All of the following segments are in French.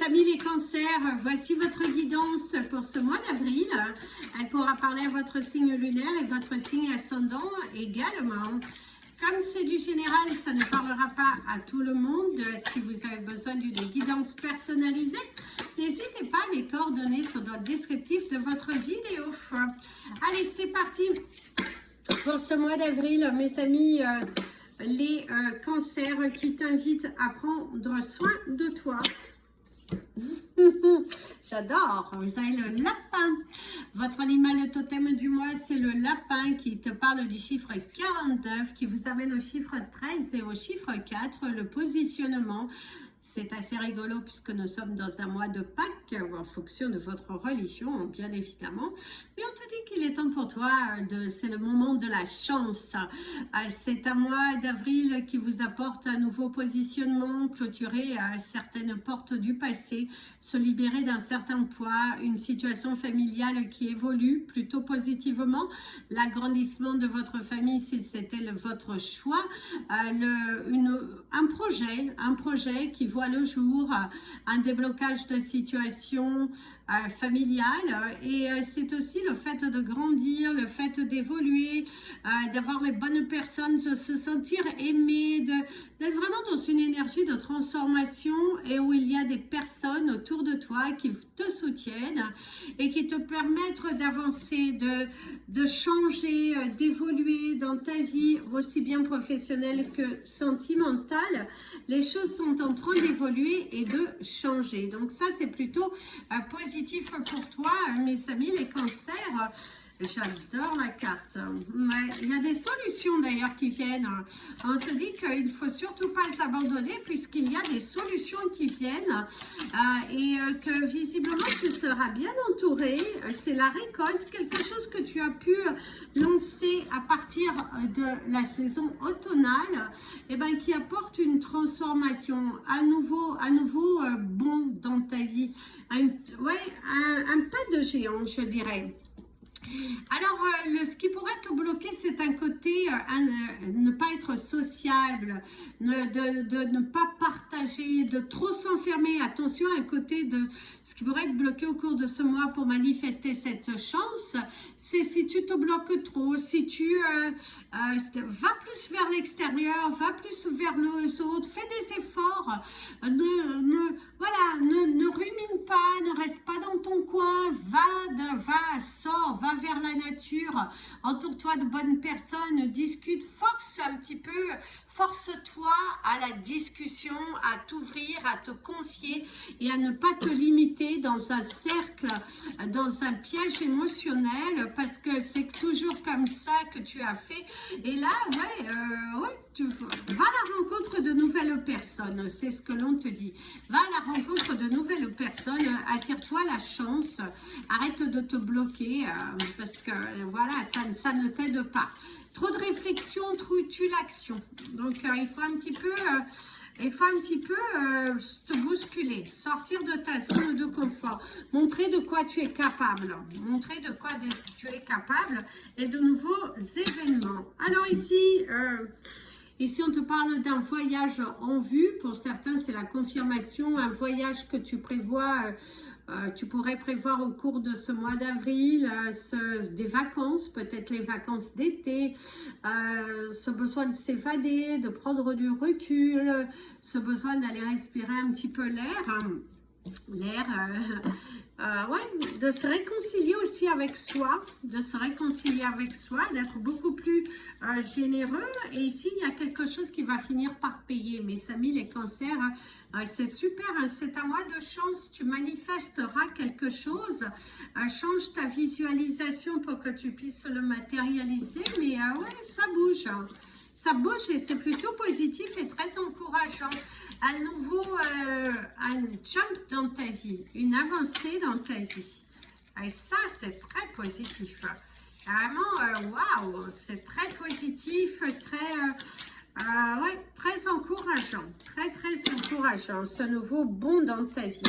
amis les cancers, voici votre guidance pour ce mois d'avril. Elle pourra parler à votre signe lunaire et votre signe ascendant également. Comme c'est du général, ça ne parlera pas à tout le monde. Si vous avez besoin d'une guidance personnalisée, n'hésitez pas, mes coordonnées sont dans le descriptif de votre vidéo. Allez, c'est parti pour ce mois d'avril, mes amis. Les cancers qui t'invitent à prendre soin de toi. J'adore, vous avez le lapin. Votre animal totem du mois, c'est le lapin qui te parle du chiffre 49, qui vous amène au chiffre 13 et au chiffre 4, le positionnement. C'est assez rigolo puisque nous sommes dans un mois de Pâques, en fonction de votre religion, bien évidemment. Mais on te dit qu'il est temps pour toi, c'est le moment de la chance. C'est un mois d'avril qui vous apporte un nouveau positionnement, clôturer certaines portes du passé, se libérer d'un certain poids, une situation familiale qui évolue plutôt positivement, l'agrandissement de votre famille si c'était votre choix, un projet qui voit le jour, un déblocage de situation familiale, et c'est aussi le fait de grandir, le fait d'évoluer, d'avoir les bonnes personnes, de se sentir aimé, d'être vraiment dans une énergie de transformation et où il y a des personnes autour de toi qui te soutiennent et qui te permettent d'avancer, de changer, d'évoluer dans ta vie aussi bien professionnelle que sentimentale. Les choses sont en train d'évoluer et de changer. Donc ça, c'est plutôt positif pour toi, mes amis les cancers. J'adore la carte. Il y a des solutions d'ailleurs qui viennent. On te dit qu'il ne faut surtout pas s'abandonner puisqu'il y a des solutions qui viennent et que visiblement tu seras bien entouré. C'est la récolte, quelque chose que tu as pu lancer à partir de la saison automnale, et ben, qui apporte une transformation à nouveau bon dans ta vie. Un pas de géant, je dirais. Alors, ce qui pourrait te bloquer, c'est un côté ne pas être sociable, de ne pas partager, de trop s'enfermer. Attention, un côté de ce qui pourrait être bloqué au cours de ce mois pour manifester cette chance, c'est si tu te bloques trop, si tu vas plus vers l'extérieur, va plus vers les autres, fais des efforts, ne rumine pas, ne reste pas dans ton coin, sors, va vers la nature, entoure-toi de bonnes personnes, discute, force-toi à la discussion, à t'ouvrir, à te confier et à ne pas te limiter dans un cercle, dans un piège émotionnel, parce que c'est toujours comme ça que tu as fait. Et là, tu vas à la rencontre de nouvelles personnes, c'est ce que l'on te dit. Va à la rencontre de nouvelles personnes, attire-toi la chance, arrête de te bloquer, parce que voilà, ça ne t'aide pas. Trop de réflexion tue l'action. Donc il faut un petit peu te bousculer, sortir de ta zone de confort, montrer de quoi tu es capable, et de nouveaux événements. Alors ici, on te parle d'un voyage en vue. Pour certains, c'est la confirmation, un voyage que tu prévois. Tu pourrais prévoir au cours de ce mois d'avril des vacances, peut-être les vacances d'été, ce besoin de s'évader, de prendre du recul, ce besoin d'aller respirer un petit peu l'air. De se réconcilier aussi avec soi, d'être beaucoup plus généreux. Et ici, il y a quelque chose qui va finir par payer. Mes amis, les cancers, c'est super, hein, c'est un mois de chance. Tu manifesteras quelque chose. Change ta visualisation pour que tu puisses le matérialiser. Mais ça bouge. Ça bouge et c'est plutôt positif et très encourageant. Un jump dans ta vie, une avancée dans ta vie. Et ça, c'est très positif. Vraiment, waouh, c'est très positif, Ouais, très encourageant, très encourageant, ce nouveau bond dans ta vie.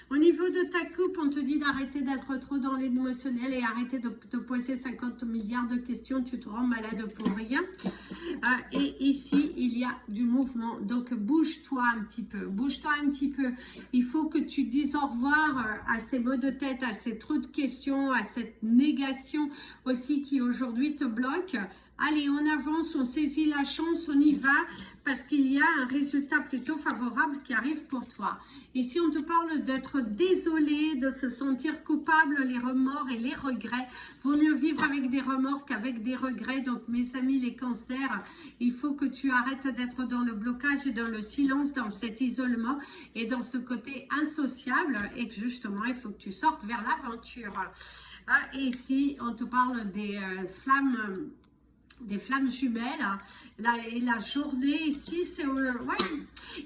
Au niveau de ta coupe, on te dit d'arrêter d'être trop dans l'émotionnel et arrêter de te poser 50 milliards de questions, tu te rends malade pour rien. Et ici, il y a du mouvement, donc bouge-toi un petit peu, bouge-toi un petit peu. Il faut que tu dises au revoir à ces maux de tête, à ces trop de questions, à cette négation aussi qui aujourd'hui te bloque. Allez, on avance, on saisit la chance, on y va, parce qu'il y a un résultat plutôt favorable qui arrive pour toi. Et si on te parle d'être désolé, de se sentir coupable, les remords et les regrets, vaut mieux vivre avec des remords qu'avec des regrets. Donc, mes amis, les cancers, il faut que tu arrêtes d'être dans le blocage et dans le silence, dans cet isolement et dans ce côté insociable, et que justement, il faut que tu sortes vers l'aventure. Et ici, on te parle des flammes... des flammes jumelles, la journée ici, c'est ouais,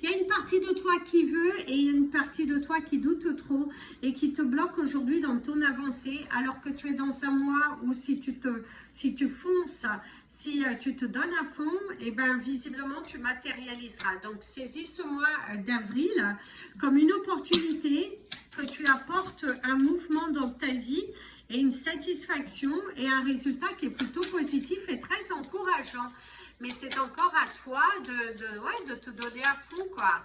il y a une partie de toi qui veut et il y a une partie de toi qui doute trop et qui te bloque aujourd'hui dans ton avancée, alors que tu es dans un mois où si tu fonces, si tu te donnes à fond, et ben visiblement tu matérialiseras. Donc saisis ce mois d'avril comme une opportunité que tu apportes un mouvement dans ta vie et une satisfaction et un résultat qui est plutôt positif et très encourageant. Mais c'est encore à toi de te donner à fond, quoi.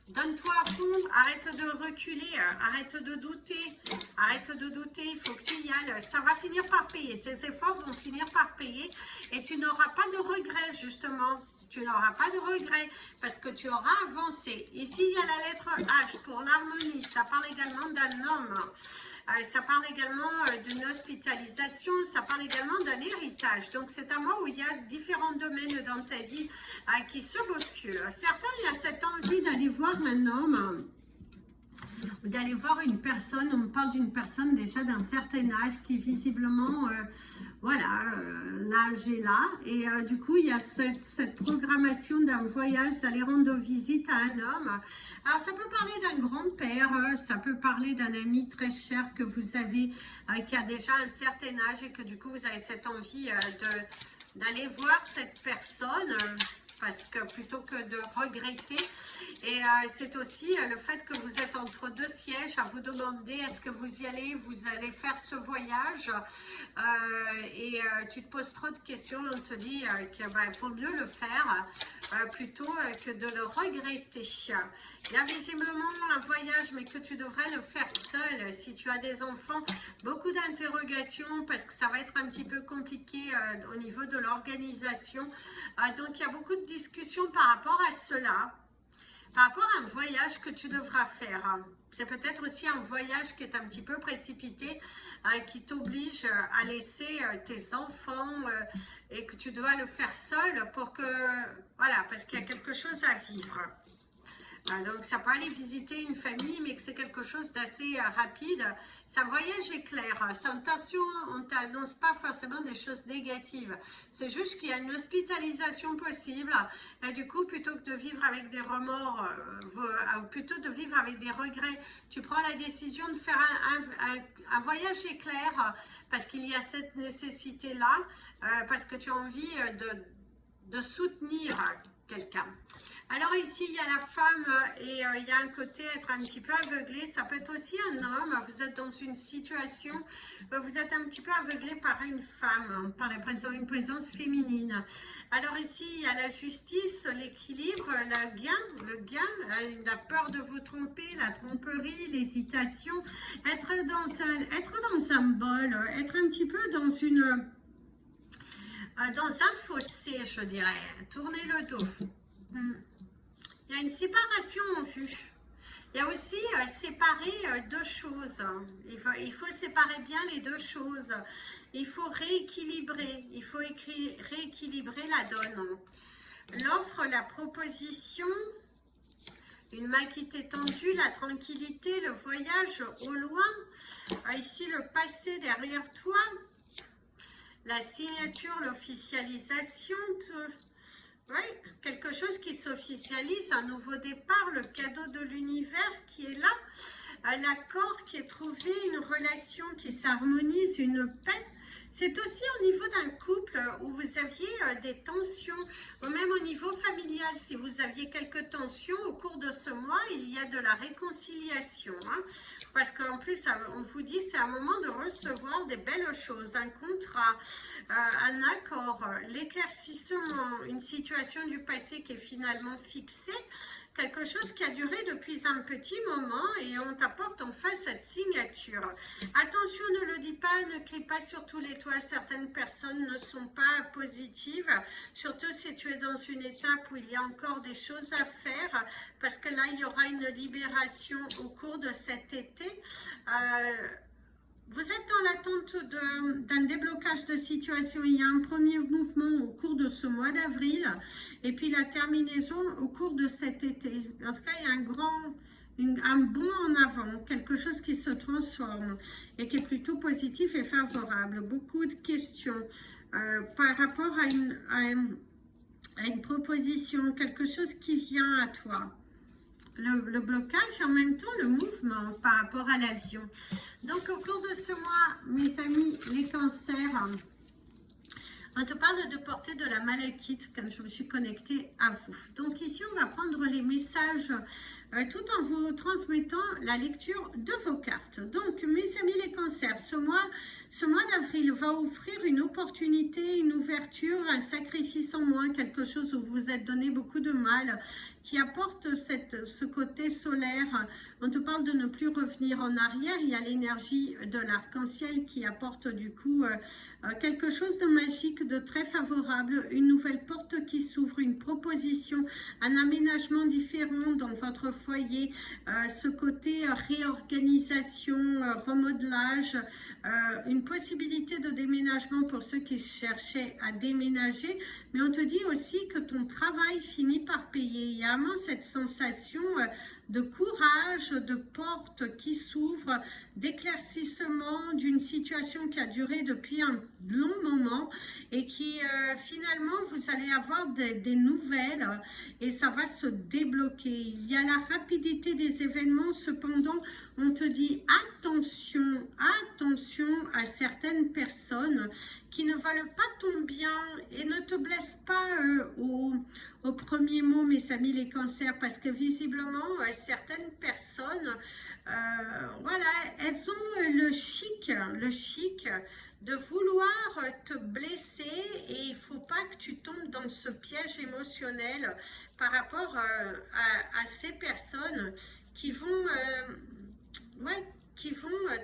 Donne-toi à fond, arrête de reculer, arrête de douter, il faut que tu y ailles, ça va finir par payer, tes efforts vont finir par payer et tu n'auras pas de regrets justement, tu n'auras pas de regrets parce que tu auras avancé. Ici il y a la lettre H pour l'harmonie, ça parle également d'un homme, ça parle également d'une hospitalisation, ça parle également d'un héritage, donc c'est un mois où il y a différents domaines dans ta vie qui se bousculent. Certains, il y a cette envie d'aller voir un homme, d'aller voir une personne, on me parle d'une personne déjà d'un certain âge qui visiblement, voilà, l'âge est là et du coup il y a cette programmation d'un voyage, d'aller rendre visite à un homme. Alors ça peut parler d'un grand-père, ça peut parler d'un ami très cher que vous avez, qui a déjà un certain âge et que du coup vous avez cette envie d'aller voir cette personne, parce que plutôt que de regretter, et c'est aussi le fait que vous êtes entre deux sièges à vous demander est-ce que vous y allez, vous allez faire ce voyage, et tu te poses trop de questions, on te dit qu'il faut mieux le faire plutôt que de le regretter. Il y a visiblement un voyage mais que tu devrais le faire seul si tu as des enfants, beaucoup d'interrogations parce que ça va être un petit peu compliqué au niveau de l'organisation, donc il y a beaucoup de discussion par rapport à cela, par rapport à un voyage que tu devras faire. C'est peut-être aussi un voyage qui est un petit peu précipité, qui t'oblige à laisser tes enfants et que tu dois le faire seul pour que, voilà, parce qu'il y a quelque chose à vivre. Donc ça peut aller visiter une famille mais que c'est quelque chose d'assez rapide. C'est un voyage éclair, attention, on ne t'annonce pas forcément des choses négatives, c'est juste qu'il y a une hospitalisation possible et du coup plutôt que de vivre avec des remords, plutôt de vivre avec des regrets, tu prends la décision de faire un voyage éclair parce qu'il y a cette nécessité là, parce que tu as envie de soutenir quelqu'un. Alors ici, il y a la femme et il y a un côté être un petit peu aveuglé. Ça peut être aussi un homme. Vous êtes dans une situation où vous êtes un petit peu aveuglé par une femme, par une présence féminine. Alors ici, il y a la justice, l'équilibre, le gain, la peur de vous tromper, la tromperie, l'hésitation. Être dans un bol, être un petit peu dans un fossé, je dirais. Tourner le dos. Il y a une séparation en vue. Il y a aussi séparer deux choses. Il faut séparer bien les deux choses. Il faut rééquilibrer. Il faut rééquilibrer la donne. L'offre, la proposition, une main qui t'est tendue, la tranquillité, le voyage au loin. Ici, le passé derrière toi. La signature, l'officialisation. Oui, quelque chose qui s'officialise, un nouveau départ, le cadeau de l'univers qui est là, l'accord qui est trouvé, une relation qui s'harmonise, une paix. C'est aussi au niveau d'un couple où vous aviez des tensions, ou même au niveau familial, si vous aviez quelques tensions au cours de ce mois, il y a de la réconciliation. Hein, parce qu'en plus, on vous dit c'est un moment de recevoir des belles choses, un contrat, un accord, l'éclaircissement, une situation du passé qui est finalement fixée, quelque chose qui a duré depuis un petit moment et on t'apporte enfin cette signature. Attention, ne le dis pas, ne crie pas sur tous les toits, certaines personnes ne sont pas positives, surtout si tu es dans une étape où il y a encore des choses à faire, parce que là, il y aura une libération au cours de cet été. Vous êtes dans l'attente d'un déblocage de situation. Il y a un premier mouvement au cours de ce mois d'avril et puis la terminaison au cours de cet été. En tout cas, il y a un bond en avant, quelque chose qui se transforme et qui est plutôt positif et favorable. Beaucoup de questions par rapport à une proposition, quelque chose qui vient à toi. Le blocage et en même temps le mouvement par rapport à l'avion. Donc au cours de ce mois, mes amis, les cancers, on te parle de porter de la malachite quand je me suis connectée à vous. Donc ici, on va prendre les messages tout en vous transmettant la lecture de vos cartes. Donc, mes amis les cancers, ce mois d'avril va offrir une opportunité, une ouverture, un sacrifice en moins, quelque chose où vous vous êtes donné beaucoup de mal, qui apporte ce côté solaire. On te parle de ne plus revenir en arrière. Il y a l'énergie de l'arc-en-ciel qui apporte du coup quelque chose de magique, de très favorable, une nouvelle porte qui s'ouvre, une proposition, un aménagement différent dans votre foyer, ce côté réorganisation, remodelage, une possibilité de déménagement pour ceux qui cherchaient à déménager, mais on te dit aussi que ton travail finit par payer. Il y a vraiment cette sensation de courage, de porte qui s'ouvre, d'éclaircissement d'une situation qui a duré depuis un long moment et qui finalement vous allez avoir des nouvelles et ça va se débloquer. Il y a la rapidité des événements, cependant on te dit attention, attention à certaines personnes qui ne veulent pas ton bien et ne te blessent pas au premier mot, mes amis les cancers, parce que visiblement certaines personnes voilà, elles ont le chic de vouloir te blesser et il ne faut pas que tu tombes dans ce piège émotionnel par rapport à ces personnes qui vont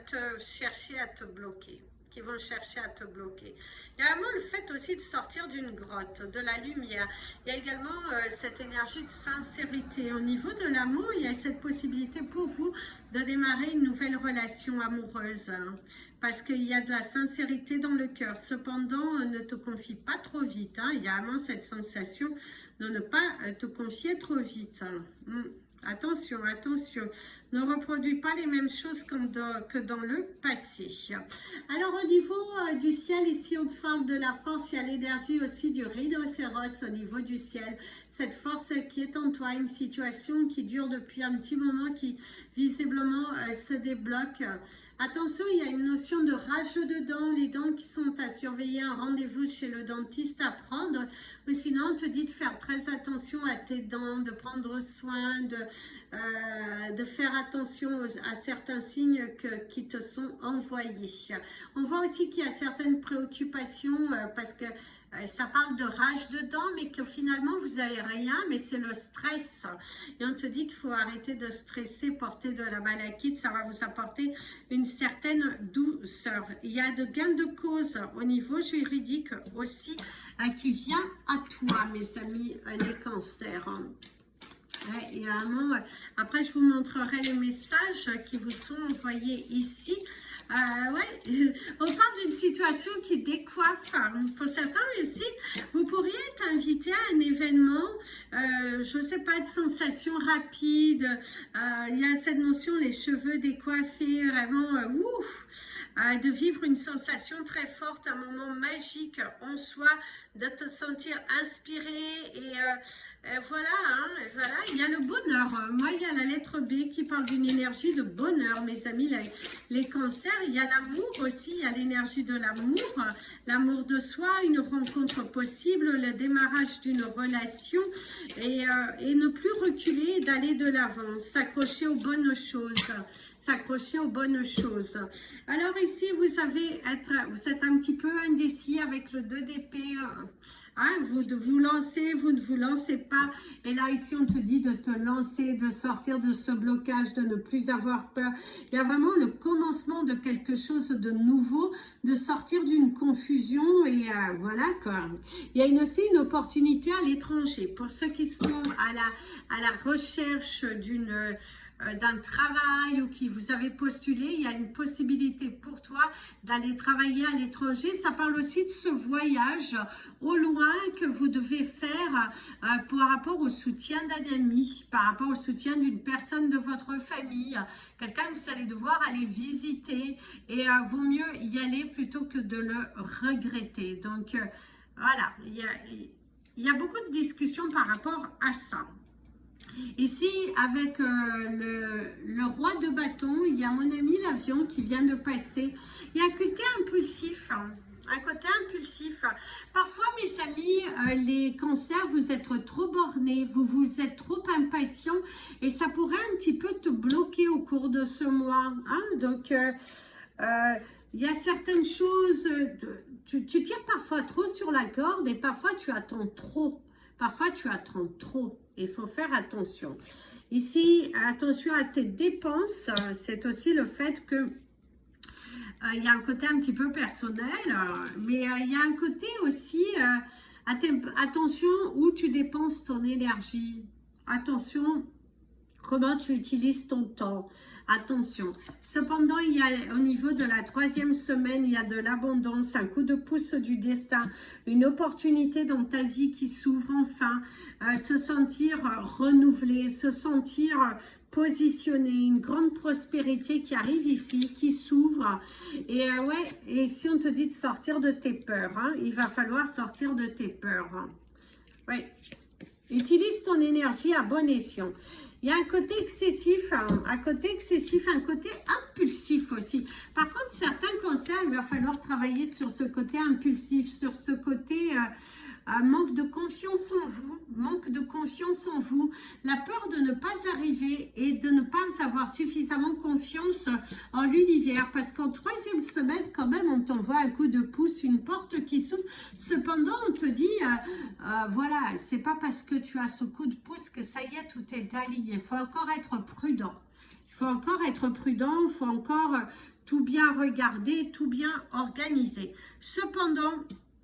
te chercher à te bloquer. Qui vont chercher à te bloquer. Il y a vraiment le fait aussi de sortir d'une grotte, de la lumière. Il y a également cette énergie de sincérité. Au niveau de l'amour, il y a cette possibilité pour vous de démarrer une nouvelle relation amoureuse. Hein, parce qu'il y a de la sincérité dans le cœur. Cependant, ne te confie pas trop vite. Hein, il y a vraiment cette sensation de ne pas te confier trop vite. Hein. Attention, attention, ne reproduis pas les mêmes choses que dans le passé. Alors au niveau du ciel, ici on te parle de la force, il y a l'énergie aussi du rhinocéros au niveau du ciel. Cette force qui est en toi, une situation qui dure depuis un petit moment, qui visiblement se débloque. Attention, il y a une notion de rage de dents, les dents qui sont à surveiller, un rendez-vous chez le dentiste à prendre. Ou sinon, on te dit de faire très attention à tes dents, de prendre soin, de faire attention à certains signes qui te sont envoyés. On voit aussi qu'il y a certaines préoccupations parce que ça parle de rage de dents, mais que finalement vous n'avez rien, mais c'est le stress. Et on te dit qu'il faut arrêter de stresser, porter de la malachite, ça va vous apporter une certaine douceur. Il y a de gains de cause au niveau juridique aussi qui vient à toi, mes amis les cancers. Ouais, et après, je vous montrerai les messages qui vous sont envoyés ici. Ouais, on parle d'une situation qui décoiffe. Pour certains aussi, vous pourriez être invité à un événement, je ne sais pas, de sensation rapide. Il y a cette notion, les cheveux décoiffés, vraiment, de vivre une sensation très forte, un moment magique en soi, de te sentir inspiré et Voilà, hein, voilà, il y a le bonheur. Moi, il y a la lettre B qui parle d'une énergie de bonheur, mes amis, les cancers. Il y a l'amour aussi, il y a l'énergie de l'amour de soi, une rencontre possible, le démarrage d'une relation et ne plus reculer, d'aller de l'avant, s'accrocher aux bonnes choses. S'accrocher aux bonnes choses. Alors ici, vous êtes un petit peu indécis avec le 2 d'épée. Hein, vous vous lancez, vous ne vous lancez pas. Et là, ici, on te dit de te lancer, de sortir de ce blocage, de ne plus avoir peur. Il y a vraiment le commencement de quelque chose de nouveau, de sortir d'une confusion. Et voilà, quoi. Il y a aussi une opportunité à l'étranger. Pour ceux qui sont à la recherche d'un travail ou qui vous avez postulé, il y a une possibilité pour toi d'aller travailler à l'étranger. Ça parle aussi de ce voyage au loin que vous devez faire par rapport au soutien d'un ami, par rapport au soutien d'une personne de votre famille, quelqu'un que vous allez devoir aller visiter et vaut mieux y aller plutôt que de le regretter. Donc voilà, il y a beaucoup de discussions par rapport à ça. Ici, avec le roi de bâton, il y a mon ami l'avion qui vient de passer. Il y a un côté impulsif, hein, un côté impulsif. Parfois, mes amis, les cancers, vous êtes trop bornés, vous êtes trop impatients et ça pourrait un petit peu te bloquer au cours de ce mois. Hein? Donc, il y a certaines choses, tu tires parfois trop sur la corde et parfois tu attends trop. Parfois, tu attends trop. Il faut faire attention. Ici, attention à tes dépenses. C'est aussi le fait que il y a un côté un petit peu personnel, mais il y a un côté aussi, attention où tu dépenses ton énergie. Attention comment tu utilises ton temps. Attention. Cependant, il y a au niveau de la 3e semaine, il y a de l'abondance, un coup de pouce du destin, une opportunité dans ta vie qui s'ouvre enfin, se sentir renouvelé, se sentir positionné, une grande prospérité qui arrive ici, qui s'ouvre. Et ouais, et si on te dit de sortir de tes peurs, hein, il va falloir sortir de tes peurs. Hein. Ouais. Utilise ton énergie à bon escient. Il y a un côté excessif, un côté impulsif aussi. Par contre, certains cancers, il va falloir travailler sur ce côté impulsif, sur ce côté manque de confiance en vous, la peur de ne pas arriver et de ne pas avoir suffisamment confiance en l'univers. Parce qu'en 3e semaine, quand même, on t'envoie un coup de pouce, une porte qui s'ouvre. Cependant, on te dit, voilà, c'est pas parce que tu as ce coup de pouce que ça y est, tout est aligné. Il faut encore être prudent. Il faut encore tout bien regarder, tout bien organiser. Cependant,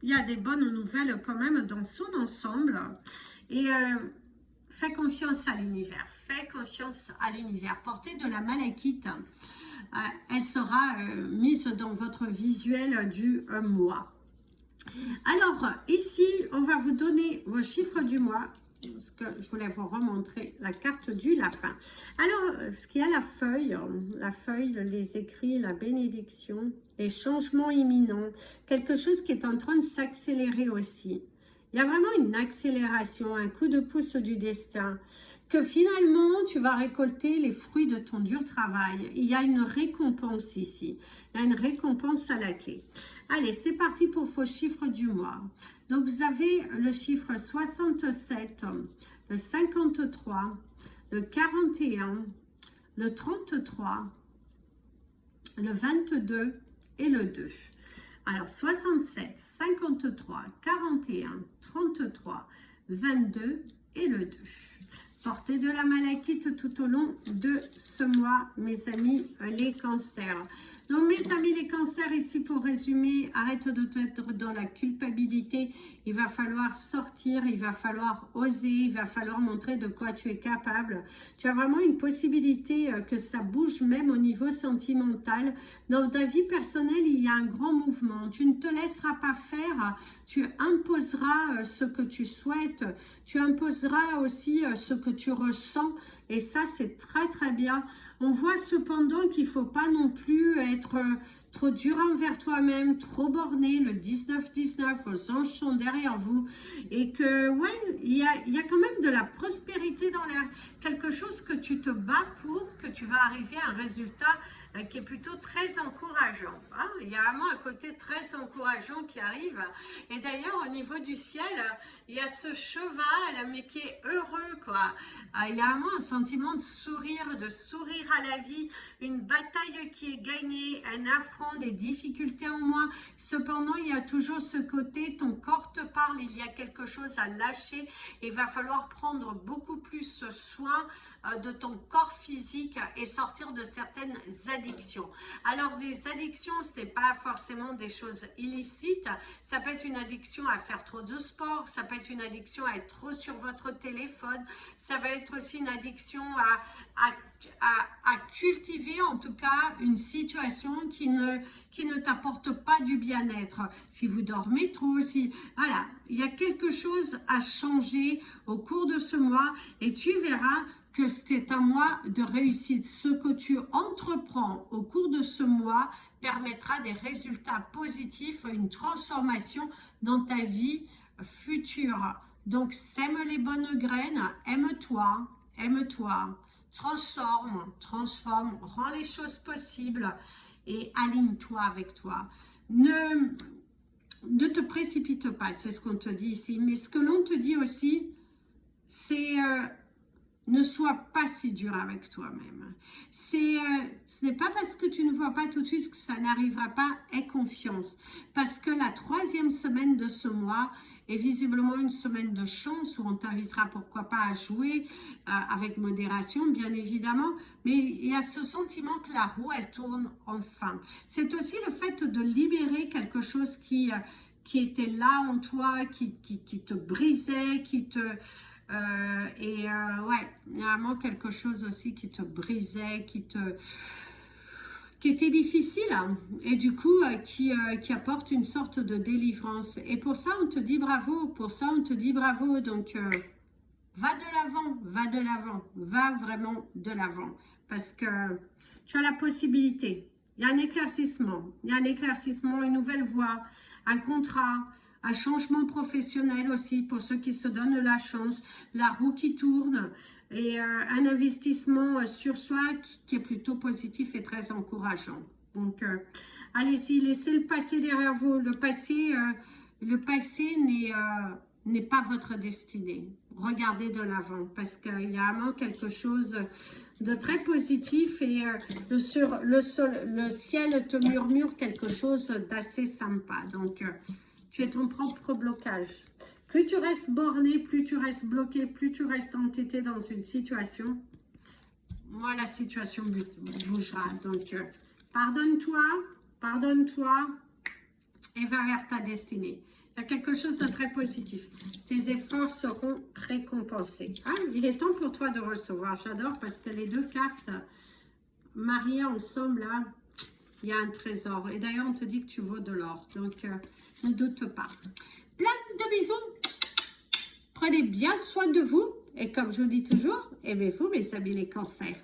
il y a des bonnes nouvelles quand même dans son ensemble. Et fais confiance à l'univers. Fais confiance à l'univers. Portez de la malachite. Elle sera mise dans votre visuel du mois. Alors, ici, on va vous donner vos chiffres du mois. Parce que je voulais vous remontrer la carte du lapin. Alors, ce qu'il y a la feuille, les écrits, la bénédiction, les changements imminents, quelque chose qui est en train de s'accélérer aussi. Il y a vraiment une accélération, un coup de pouce du destin, que finalement, tu vas récolter les fruits de ton dur travail. Il y a une récompense ici. Il y a une récompense à la clé. Allez, c'est parti pour vos chiffres du mois. Donc, vous avez le chiffre 67, le 53, le 41, le 33, le 22 et le 2. Alors, 67, 53, 41, 33, 22 et le 2. Portez de la malachite tout au long de ce mois, mes amis, les cancers. Donc, mes amis, les cancers, ici, pour résumer, arrête de être dans la culpabilité. Il va falloir sortir, il va falloir oser, il va falloir montrer de quoi tu es capable. Tu as vraiment une possibilité que ça bouge même au niveau sentimental. Dans ta vie personnelle, il y a un grand mouvement. Tu ne te laisseras pas faire. Tu imposeras ce que tu souhaites. Tu imposeras aussi ce que tu ressens. Et ça, c'est très très bien. On voit cependant qu'il ne faut pas non plus être trop dur envers toi-même, trop borné. Le 19-19, vos anges sont derrière vous. Et que, ouais, il y a quand même de la prospérité dans l'air. Quelque chose que tu te bats pour, que tu vas arriver à un résultat qui est plutôt très encourageant. Hein. Il y a vraiment un côté très encourageant qui arrive. Et d'ailleurs, au niveau du ciel, il y a ce cheval, mais qui est heureux, quoi. Il y a vraiment un sentiment de sourire à la vie, une bataille qui est gagnée, un affront, des difficultés en moins. Cependant, il y a toujours ce côté, ton corps te parle, il y a quelque chose à lâcher. Il va falloir prendre beaucoup plus soin de ton corps physique et sortir de certaines addictions. Alors, les addictions, ce n'est pas forcément des choses illicites. Ça peut être une addiction à faire trop de sport, ça peut être une addiction à être trop sur votre téléphone, ça va être aussi une addiction à cultiver en tout cas une situation qui ne t'apporte pas du bien-être. Si vous dormez trop, voilà, il y a quelque chose à changer au cours de ce mois et tu verras que c'est un mois de réussite. Ce que tu entreprends au cours de ce mois permettra des résultats positifs, une transformation dans ta vie future. Donc, sème les bonnes graines, aime-toi, transforme, rends les choses possibles et aligne-toi avec toi. Ne te précipite pas, c'est ce qu'on te dit ici. Mais ce que l'on te dit aussi, c'est ne sois pas si dur avec toi-même. Ce n'est pas parce que tu ne vois pas tout de suite que ça n'arrivera pas. Aie confiance. Parce que la 3e semaine de ce mois est visiblement une semaine de chance où on t'invitera pourquoi pas à jouer avec modération, bien évidemment. Mais il y a ce sentiment que la roue, elle tourne enfin. C'est aussi le fait de libérer quelque chose qui était là en toi, qui te brisait, ouais, il y a vraiment quelque chose aussi qui te brisait, qui était difficile et du coup qui apporte une sorte de délivrance. Et pour ça, on te dit bravo. Donc, va vraiment de l'avant parce que tu as la possibilité. Il y a un éclaircissement, une nouvelle voie, un contrat, un changement professionnel aussi pour ceux qui se donnent la chance, la roue qui tourne et un investissement sur soi qui est plutôt positif et très encourageant. Donc, allez-y, laissez le passé derrière vous. Le passé n'est pas votre destinée. Regardez de l'avant parce qu'il y a vraiment quelque chose de très positif et le ciel te murmure quelque chose d'assez sympa. Donc, tu es ton propre blocage. Plus tu restes borné, plus tu restes bloqué, plus tu restes entêté dans une situation, moi la situation bougera. Donc, pardonne-toi et va vers ta destinée. Il y a quelque chose de très positif. Tes efforts seront récompensés. Ah, il est temps pour toi de recevoir. J'adore parce que les 2 cartes mariées ensemble, là, il y a un trésor. Et d'ailleurs, on te dit que tu vaux de l'or. Donc, ne doute pas. Plein de bisous. Prenez bien soin de vous. Et comme je vous dis toujours, aimez-vous, mes amis les cancers.